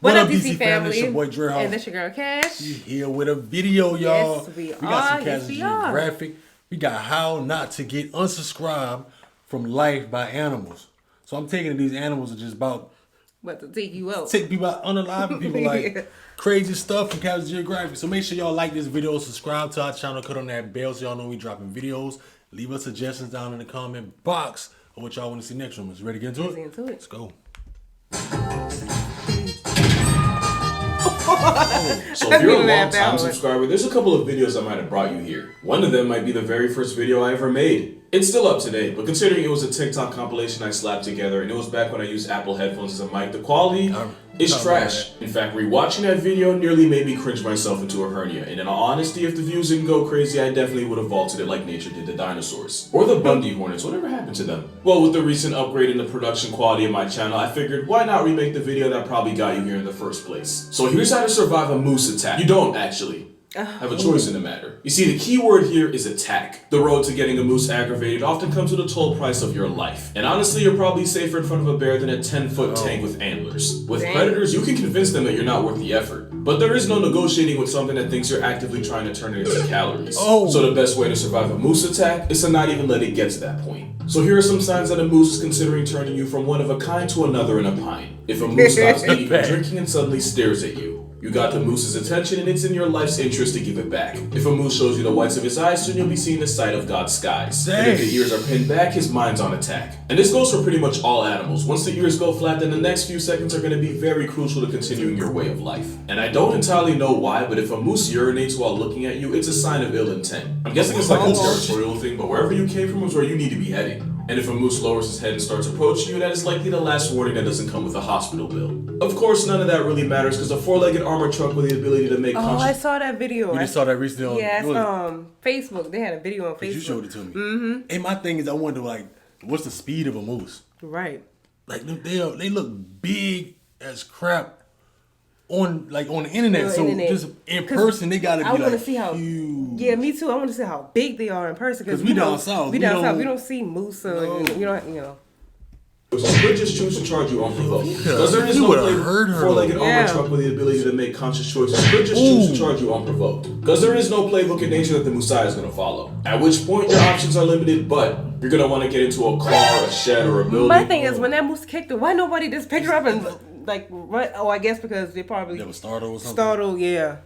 What up, DC family? It's your boy Dre And this your girl Cash. We here with a video, y'all. Yes, we got are. some Cash Geographic. We got how not to get unsubscribed from life by animals. So I'm taking these animals are just about to take you out. Take people out, unaliving people like crazy stuff from Cash Geographic. So make sure y'all like this video, subscribe to our channel, click on that bell so y'all know we dropping videos. Leave us suggestions down in the comment box of what y'all want to see next from us. Ready to get into it? Let's go. So if you're a long-time subscriber, there's a couple of videos I might have brought you here. One of them might be the very first video I ever made. It's still up today, but considering it was a TikTok compilation I slapped together, and it was back when I used Apple headphones as a mic, the quality is trash. In fact, rewatching that video nearly made me cringe myself into a hernia, and in all honesty, if the views didn't go crazy, I definitely would have vaulted it like nature did the dinosaurs. Or the Bundy Hornets, whatever happened to them? Well, with the recent upgrade in the production quality of my channel, I figured why not remake the video that probably got you here in the first place. So here's how to survive a moose attack. You don't actually have a choice in the matter. You see, the key word here is attack. The road to getting a moose aggravated often comes with a toll price of your life. And honestly, you're probably safer in front of a bear than a 10-foot tank with antlers. With predators, you can convince them that you're not worth the effort. But there is no negotiating with something that thinks you're actively trying to turn it into calories. So the best way to survive a moose attack is to not even let it get to that point. So here are some signs that a moose is considering turning you from one of a kind to another in a pine. If a moose stops eating and drinking and suddenly stares at you, you got the moose's attention and it's in your life's interest to give it back. If a moose shows you the whites of his eyes, soon you'll be seeing the sight of God's skies. And if the ears are pinned back, his mind's on attack. And this goes for pretty much all animals. Once the ears go flat, then the next few seconds are going to be very crucial to continuing your way of life. And I don't entirely know why, but if a moose urinates while looking at you, it's a sign of ill intent. I'm guessing it's like a territorial thing, but wherever you came from is where you need to be heading. And if a moose lowers his head and starts approaching you, that is likely the last warning that doesn't come with a hospital bill. Of course, none of that really matters because a four-legged armored truck with the ability to make I saw that video. You just saw that recently on Facebook. They had a video on Facebook. You showed it to me. And my thing is, I wonder, like, what's the speed of a moose? Right. Like, they look big as crap on the internet. Just in person, they gotta be I want to see how huge. Yeah, me too. I want to see how big they are in person because we down south. We don't see moose. You know. Could just choose to charge you unprovoked. Because there is no four-legged armored truck with the ability to make conscious choices. Could just choose to charge you unprovoked. Because there is no playbook in nature that the Musai is going to follow. At which point your options are limited, but you're going to want to get into a car, a shed, or a building. My thing is, when that moose kicked her, why nobody just picked her up and run? Oh, I guess because they probably was startled or something. Startled, yeah.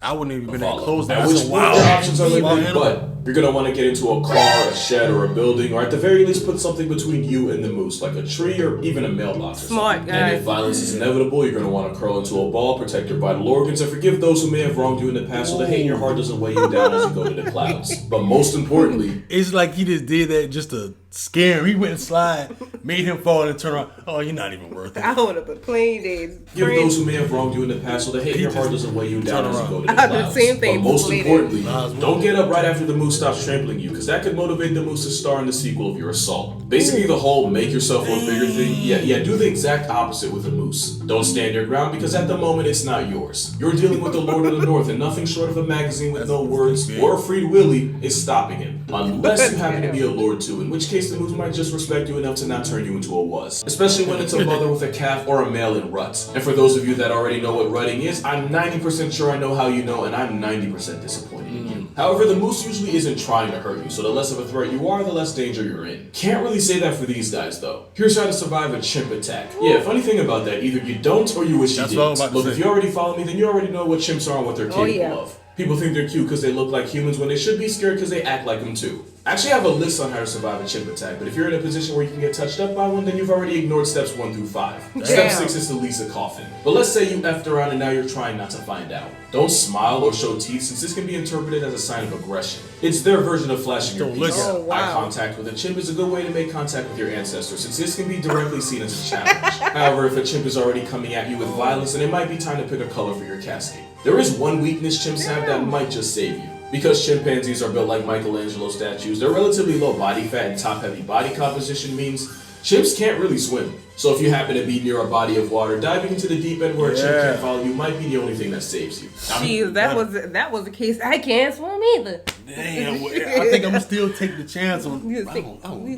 I wouldn't even been that close. At which point your options are limited, but you're going to want to get into a car, a shed, or a building, or at the very least put something between you and the moose, like a tree or even a mailbox. Smart, guys. And if violence is inevitable, you're going to want to curl into a ball, protect your vital organs, and forgive those who may have wronged you in the past so the hate in your heart doesn't weigh you down as you go to the clouds. But most importantly, it's like he just did that just to scare him. He went and slide, made him fall and turn around. Oh, you're not even worth it. I would have been plain days. Give those who may have wronged you in the past so the hate in your heart doesn't weigh you down as you go to the clouds. Same thing. But most importantly, don't get up right after the moose stops trampling you, because that could motivate the moose to star in the sequel of your assault. Basically, the whole make yourself look bigger thing, do the exact opposite with a moose. Don't stand your ground, because at the moment, it's not yours. You're dealing with the Lord of the North, and nothing short of a magazine with no words or a Freed Willy is stopping him. Unless you happen to be a lord too, in which case the moose might just respect you enough to not turn you into a wuss. Especially when it's a mother with a calf or a male in rut. And for those of you that already know what rutting is, I'm 90% sure I know how you know, and I'm 90% disappointed in you. However, the moose usually isn't trying to hurt you, so the less of a threat you are, the less danger you're in. Can't really say that for these guys though. Here's how to survive a chimp attack. Yeah, funny thing about that, either you don't or you wish you didn't. Look, if you already follow me, then you already know what chimps are and what they're capable of. People think they're cute because they look like humans when they should be scared because they act like them too. I actually have a list on how to survive a chimp attack, but if you're in a position where you can get touched up by one, then you've already ignored steps 1 through 5. Step 6 is to lease a coffin. But let's say you effed around and now you're trying not to find out. Don't smile or show teeth, since this can be interpreted as a sign of aggression. It's their version of flashing your peace. Eye contact with a chimp is a good way to make contact with your ancestors, since this can be directly seen as a challenge. However, if a chimp is already coming at you with violence, then it might be time to pick a color for your casket. There is one weakness chimps have that might just save you. Because chimpanzees are built like Michelangelo statues, their relatively low body fat and top-heavy body composition means chimps can't really swim. So if you happen to be near a body of water, diving into the deep end where a chimp can't follow you might be the only thing that saves you. Jeez, that was the case. I can't swim either. Damn, I think I'm gonna still take the chance on. You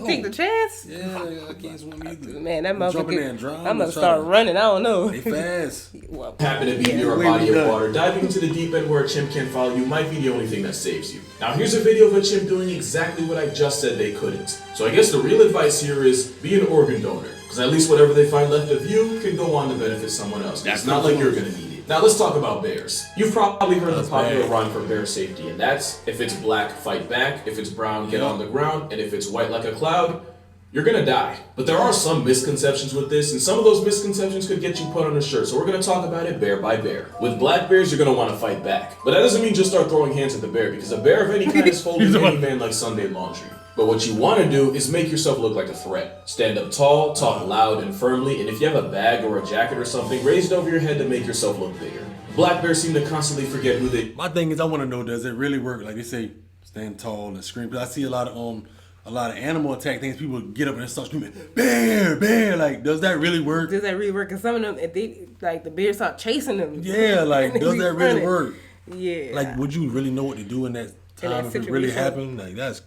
take the chance? Yeah, I can't swim either. Man, that motherfucker. Drown, I'm gonna start running. I don't know. They fast. Happen to be near a body of water, diving into the deep end where a chimp can't follow you might be the only thing that saves you. Now here's a video of a chimp doing exactly what I just said they couldn't. So I guess the real advice here is be an organ donor, because at least whatever they find left of you can go on to benefit someone else. It's not like you're gonna need it. Now let's talk about bears. You've probably heard the popular rhyme for bear safety, and that's if it's black, fight back, if it's brown, get on the ground, and if it's white like a cloud, you're gonna die. But there are some misconceptions with this, and some of those misconceptions could get you put on a shirt, so we're gonna talk about it bear by bear. With black bears, you're gonna wanna fight back. But that doesn't mean just start throwing hands at the bear, because a bear of any kind is folding any man like Sunday laundry. But what you want to do is make yourself look like a threat. Stand up tall, talk loud and firmly, and if you have a bag or a jacket or something, raise it over your head to make yourself look bigger. Black bears seem to constantly forget who they... My thing is, I want to know, does it really work? Like they say, stand tall and scream. Because I see a lot of animal attack things. People get up and start screaming, bear, bear. Like, does that really work? Does that really work? Because some of them, if they, like, the bears start chasing them. Yeah, like, does that really work? Yeah. Like, would you really know what to do in that time if it really happened? Like, that's...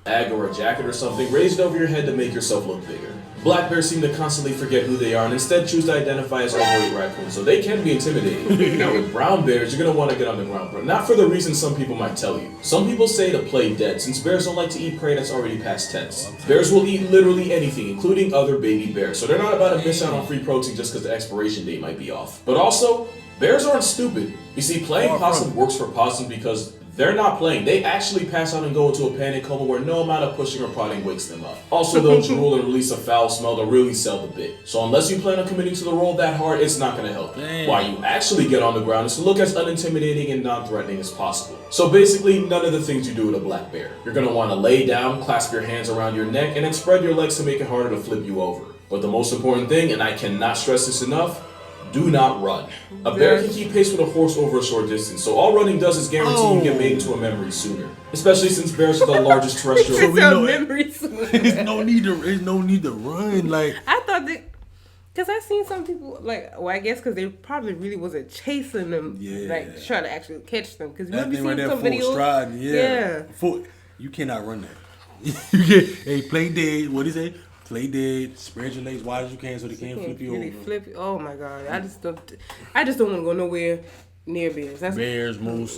bag or a jacket or something, raise it over your head to make yourself look bigger. Black bears seem to constantly forget who they are and instead choose to identify as overweight raccoons, so they can be intimidating. Now with brown bears, you're going to want to get on the ground, but not for the reason some people might tell you. Some people say to play dead, since bears don't like to eat prey that's already past tense. Bears will eat literally anything, including other baby bears, so they're not about to miss out on free protein just because the expiration date might be off. But also, bears aren't stupid. You see, playing possum works for possums because they're not playing. They actually pass out and go into a panic coma where no amount of pushing or prodding wakes them up. Also, they'll drool and release a foul smell to really sell the bit. So unless you plan on committing to the role that hard, it's not going to help. Why you actually get on the ground is to look as unintimidating and non-threatening as possible. So basically, none of the things you do with a black bear. You're going to want to lay down, clasp your hands around your neck, and then spread your legs to make it harder to flip you over. But the most important thing, and I cannot stress this enough, do not run. A bear can keep pace with a horse over a short distance, so all running does is guarantee you get made into a memory sooner. Especially since bears are the largest terrestrial. So we know memory sooner. There's no need to run. Like, I thought that, because I seen some people, like, well, I guess because they probably really wasn't chasing them, like, trying to actually catch them. Because that you thing seen right there, some full videos. stride, Yeah. You cannot run that. You get, hey, play dead. What do you say? Play dead, spread your legs wide as you can so they can't flip you over. Oh my god, I just don't want to go nowhere near bears. That's bears, moose.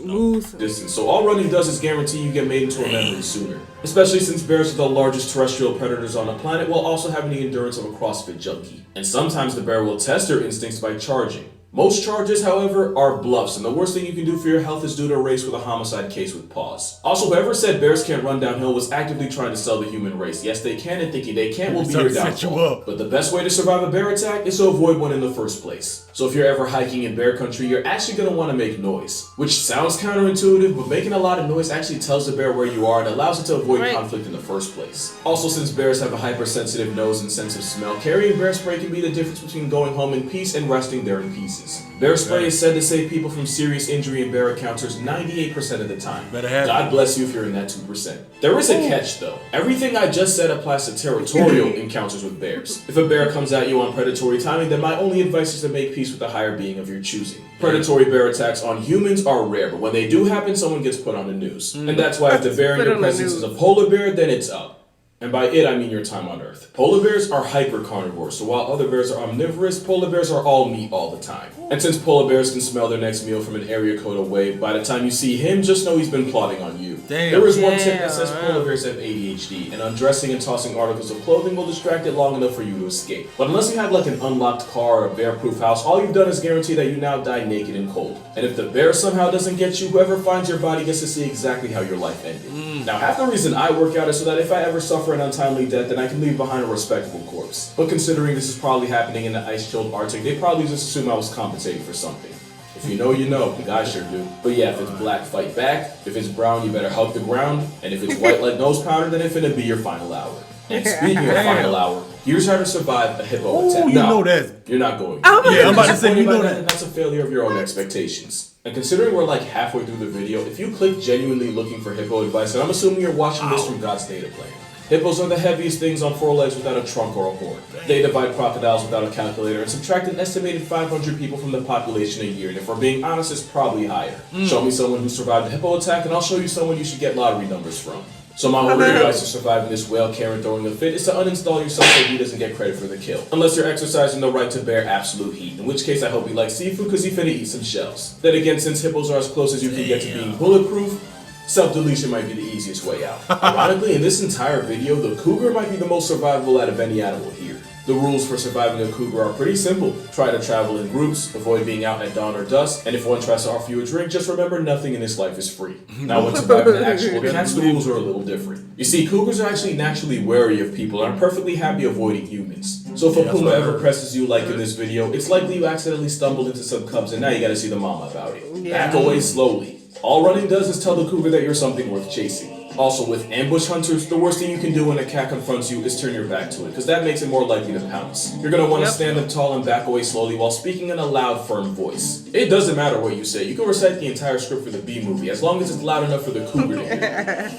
Distance. So all running does is guarantee you get made into a memory sooner. Especially since bears are the largest terrestrial predators on the planet while also having the endurance of a CrossFit junkie. And sometimes the bear will test their instincts by charging. Most charges, however, are bluffs, and the worst thing you can do for your health is do to a race with a homicide case with paws. Also, whoever said bears can't run downhill was actively trying to sell the human race. Yes, they can, and thinking they can will be your downfall. But the best way to survive a bear attack is to avoid one in the first place. So if you're ever hiking in bear country, you're actually going to want to make noise. Which sounds counterintuitive, but making a lot of noise actually tells the bear where you are and allows it to avoid conflict in the first place. Also, since bears have a hypersensitive nose and sense of smell, carrying bear spray can be the difference between going home in peace and resting there in pieces. Bear spray is said to save people from serious injury in bear encounters 98% of the time. God bless you if you're in that 2%. There is a catch though. Everything I just said applies to territorial encounters with bears. If a bear comes at you on predatory timing, then my only advice is to make peace with the higher being of your choosing. Predatory bear attacks on humans are rare, but when they do happen, someone gets put on the news. And that's why if the bear in your presence is a polar bear, then it's up. And by it, I mean your time on Earth. Polar bears are hyper-carnivores, so while other bears are omnivorous, polar bears are all meat all the time. And since polar bears can smell their next meal from an area code away, by the time you see him, just know he's been plotting on you. There is one tip that says polar bears have ADHD, and undressing and tossing articles of clothing will distract it long enough for you to escape. But unless you have like an unlocked car or a bear-proof house, all you've done is guarantee that you now die naked and cold. And if the bear somehow doesn't get you, whoever finds your body gets to see exactly how your life ended. Now, half the reason I work out is so that if I ever suffer an untimely death, then I can leave behind a respectable corpse. But considering this is probably happening in the ice-chilled Arctic, they probably just assume I was compensating for something. If you know, you know. I sure do. But yeah, if it's black, fight back. If it's brown, you better hug the ground. And if it's white like nose powder, then it's finna be your final hour. And speaking of final hour, here's how to survive a hippo attack. You know that. You're not going. I'm about to say, you know that. That's a failure of your own expectations. And considering we're like halfway through the video, if you click genuinely looking for hippo advice, then I'm assuming you're watching this from God's data plan. Hippos are the heaviest things on 4 legs without a trunk or a horn. They divide crocodiles without a calculator and subtract an estimated 500 people from the population a year, and if we're being honest, it's probably higher. Show me someone who survived a hippo attack and I'll show you someone you should get lottery numbers from. So my word advice to surviving this whale Karen throwing a fit is to uninstall yourself so he doesn't get credit for the kill. Unless you're exercising the right to bear absolute heat, in which case I hope you like seafood because you finna eat some shells. Then again, since hippos are as close as you can get to being bulletproof, self-deletion might be the easiest way out. Ironically, in this entire video, the cougar might be the most survivable out of any animal here. The rules for surviving a cougar are pretty simple. Try to travel in groups, avoid being out at dawn or dusk, and if one tries to offer you a drink, just remember nothing in this life is free. Now when surviving the actual cats, the rules are a little different. You see, cougars are actually naturally wary of people and are perfectly happy avoiding humans. So if a puma ever presses you like in this video, it's likely you accidentally stumbled into some cubs and now you gotta see the mama about it. Back away slowly. All running does is tell the cougar that you're something worth chasing. Also, with ambush hunters, the worst thing you can do when a cat confronts you is turn your back to it, because that makes it more likely to pounce. You're going to want to stand up tall and back away slowly while speaking in a loud, firm voice. It doesn't matter what you say. You can recite the entire script for the B movie, as long as it's loud enough for the cougar to hear.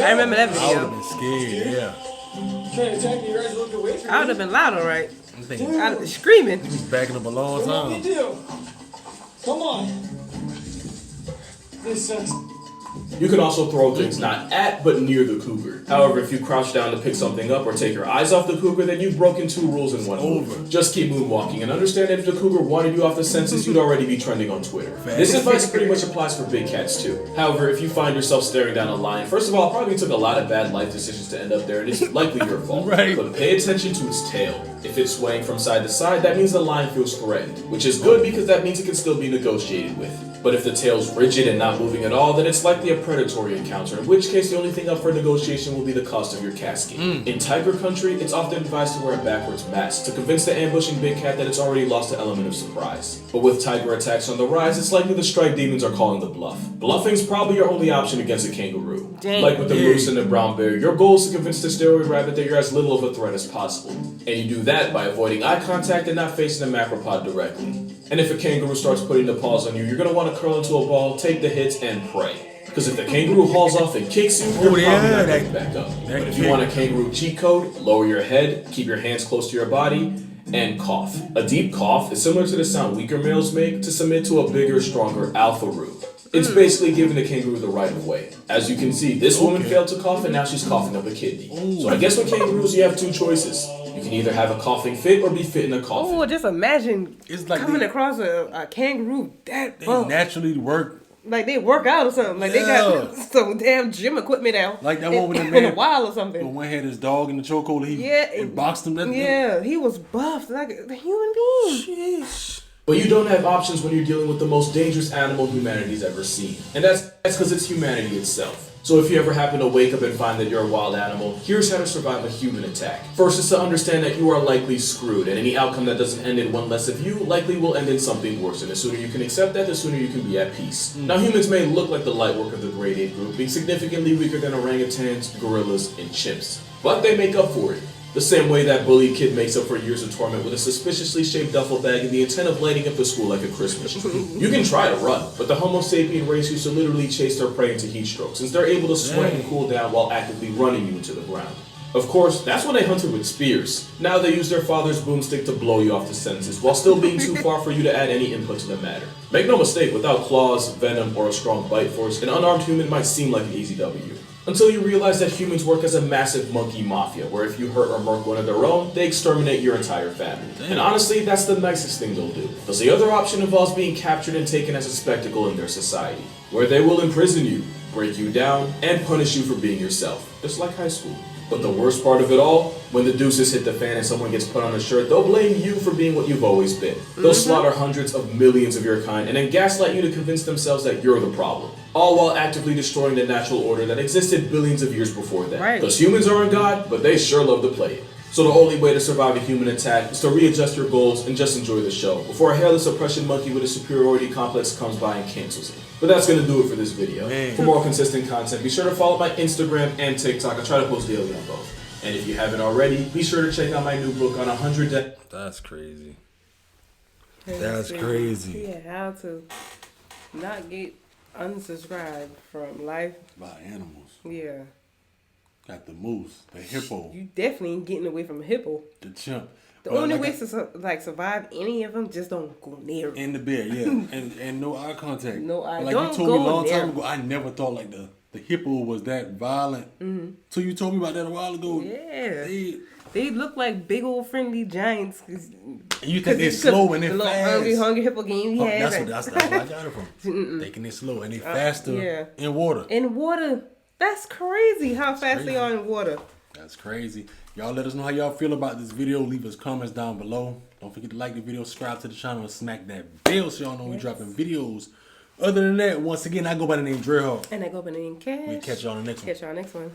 I remember that video. I would have been scared, yeah. Trying to attack me, you guys look away from me. I would have been loud, all right. I'm thinking, I'd have been screaming. he was backing up a long What do you want time. me to do? Come on. This sucks. You can also throw things not at, but near the cougar. However, if you crouch down to pick something up or take your eyes off the cougar, then you've broken 2 rules in one move. Just keep moonwalking and understand that if the cougar wanted you off the census, you'd already be trending on Twitter. This advice pretty much applies for big cats too. However, if you find yourself staring down a lion, first of all, it probably took a lot of bad life decisions to end up there, and it's likely your fault. Right. But pay attention to its tail. If it's swaying from side to side, that means the lion feels threatened, which is good because that means it can still be negotiated with. But if the tail's rigid and not moving at all, then it's likely a predatory encounter, in which case the only thing up for negotiation will be the cost of your casket. In tiger country, it's often advised to wear a backwards mask to convince the ambushing big cat that it's already lost the element of surprise. But with tiger attacks on the rise, it's likely the striped demons are calling the bluff. Bluffing's probably your only option against a kangaroo. Dang. Like with the moose and the brown bear, your goal is to convince the steroid rabbit that you're as little of a threat as possible. And you do that by avoiding eye contact and not facing the macropod directly. And if a kangaroo starts putting the paws on you, you're going to want to curl into a ball, take the hits, and pray. Because if the kangaroo hauls off and kicks you, you're probably not getting back up. But if you want a kangaroo cheat code, lower your head, keep your hands close to your body, and cough. A deep cough is similar to the sound weaker males make to submit to a bigger, stronger alpha roo. It's basically giving the kangaroo the right of way. As you can see, this woman failed to cough and now she's coughing up a kidney. So I guess with kangaroos you have 2 choices. You can either have a coughing fit or be fit in a coffin. Oh, just imagine It's like coming across a kangaroo that They buff. naturally work. Like they work out or something. Like they got some damn gym equipment out. Like that one with the in man a while or something. When one had his dog in the chokehold, he boxed him. He was buffed like a human being. Sheesh. But you don't have options when you're dealing with the most dangerous animal humanity's ever seen. And that's because it's humanity itself. So if you ever happen to wake up and find that you're a wild animal, here's how to survive a human attack. First is to understand that you are likely screwed, and any outcome that doesn't end in one less of you likely will end in something worse. And the sooner you can accept that, the sooner you can be at peace. Now humans may look like the light work of the grade 8 group, being significantly weaker than orangutans, gorillas, and chimps. But they make up for it. The same way that bullied kid makes up for years of torment with a suspiciously shaped duffel bag in the intent of lighting up the school like a Christmas tree. You can try to run, but the Homo sapien race used to literally chase their prey into heat stroke, since they're able to sweat and cool down while actively running you into the ground. Of course, that's when they hunted with spears. Now they use their father's boomstick to blow you off the senses, while still being too far for you to add any input to the matter. Make no mistake, without claws, venom, or a strong bite force, an unarmed human might seem like an easy W. Until you realize that humans work as a massive monkey mafia, where if you hurt or murk one of their own, they exterminate your entire family. And honestly, that's the nicest thing they'll do. Because the other option involves being captured and taken as a spectacle in their society, where they will imprison you, break you down, and punish you for being yourself, just like high school. But the worst part of it all, when the deuces hit the fan and someone gets put on a shirt, they'll blame you for being what you've always been. They'll slaughter hundreds of millions of your kind and then gaslight you to convince themselves that you're the problem. All while actively destroying the natural order that existed billions of years before that. Because humans aren't God, but they sure love to play it. So the only way to survive a human attack is to readjust your goals and just enjoy the show, before a hairless oppression monkey with a superiority complex comes by and cancels it. But that's going to do it for this video. For more consistent content, be sure to follow my Instagram and TikTok. I try to post daily on both. And if you haven't already, be sure to check out my new book on 100 That's crazy. That's crazy. Yeah, how to not get Unsubscribe from life. By animals. Yeah. Got the moose, the hippo. You definitely ain't getting away from a hippo. The chimp. The only way to survive any of them, just don't go near them. In the bed, yeah. and no eye contact. No eye. Like don't you told me a long near time ago, I never thought like the hippo was that violent. Mm-hmm. So you told me about that a while ago. Yeah. They look like big old friendly giants. And you think they're slow and they're fast. The hungry hippo game he had. That's where I got it from. Thinking they're slow and they faster in water. In water. That's crazy how fast they are in water. That's crazy. Y'all let us know how y'all feel about this video. Leave us comments down below. Don't forget to like the video, subscribe to the channel, and smack that bell so y'all know we dropping videos. Other than that, once again, I go by the name Drehawk. And I go by the name Cash. We catch y'all on the next one. Catch y'all next one.